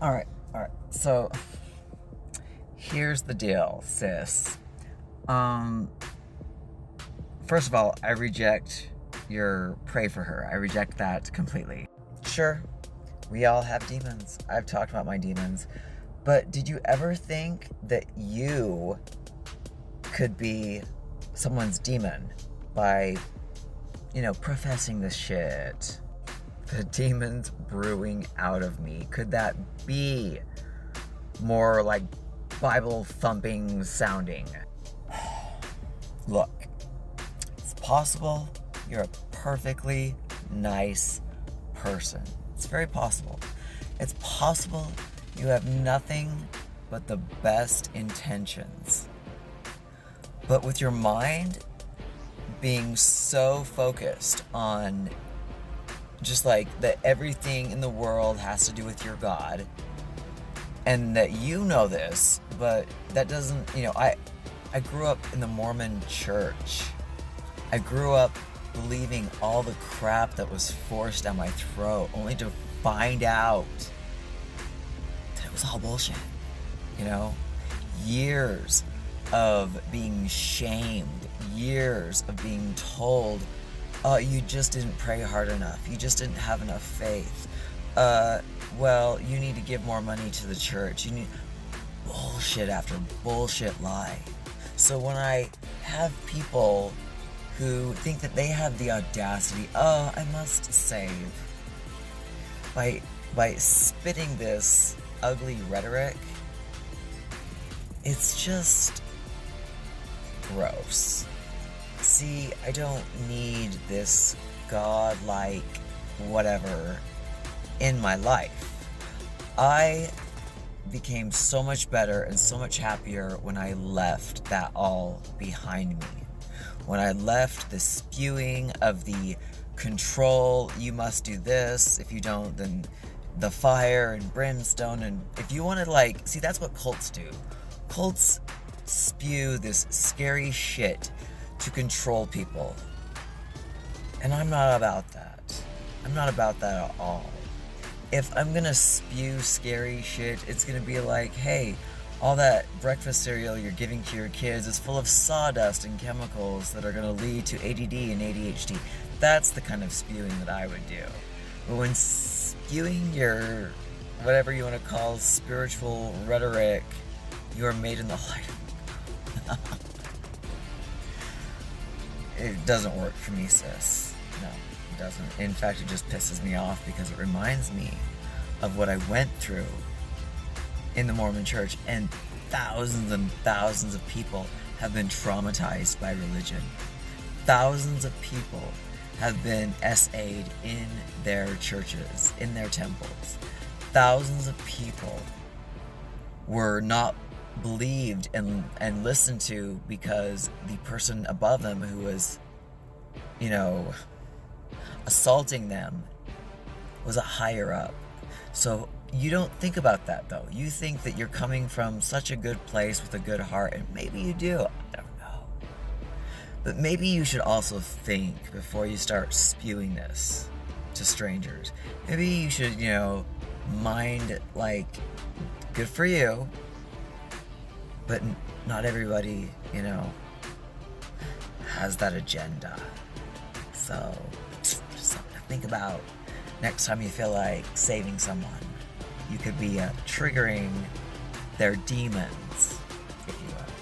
All right. So here's the deal, sis. Um, First of all, I reject your pray for her. I reject that completely. Sure, we all have demons. I've talked about my demons. But did you ever think that you could be someone's demon by, professing this shit? The demons brewing out of me. Could that be more like Bible thumping sounding? Look, it's possible you're a perfectly nice person. It's very possible. It's possible you have nothing but the best intentions. But with your mind being so focused on just like that everything in the world has to do with your God, and that you know this, but that doesn't, I grew up in the Mormon church. I grew up believing all the crap that was forced down my throat, only to find out that it was all bullshit. Years of being shamed, years of being told, oh, you just didn't pray hard enough, you just didn't have enough faith, well, you need to give more money to the church, you need bullshit after bullshit lie. So when I have people who think that they have the audacity, oh, I must save, by spitting this ugly rhetoric, it's just gross. See, I don't need this godlike whatever in my life. I became so much better and so much happier when I left that all behind me. When I left the spewing of the control, you must do this, if you don't, then the fire and brimstone, and if you want to see, that's what cults do. Cults spew this scary shit to control people. And I'm not about that. I'm not about that at all. If I'm gonna spew scary shit, it's gonna be like, hey, all that breakfast cereal you're giving to your kids is full of sawdust and chemicals that are gonna lead to ADD and ADHD. That's the kind of spewing that I would do. But when spewing your, whatever you want to call, spiritual rhetoric, you are made in the light of God. It doesn't work for me, sis. No, it doesn't. In fact, it just pisses me off because it reminds me of what I went through in the Mormon church, and thousands of people have been traumatized by religion. Thousands of people have been SA'd in their churches, in their temples. Thousands of people were not believed and listened to because the person above them who was, assaulting them was a higher up. So you don't think about that, though. You think that you're coming from such a good place with a good heart, and maybe you do. I don't know. But maybe you should also think before you start spewing this to strangers. Maybe you should, mind, good for you, but not everybody, has that agenda. So, just something to think about next time you feel like saving someone. You could be triggering their demons, if you will.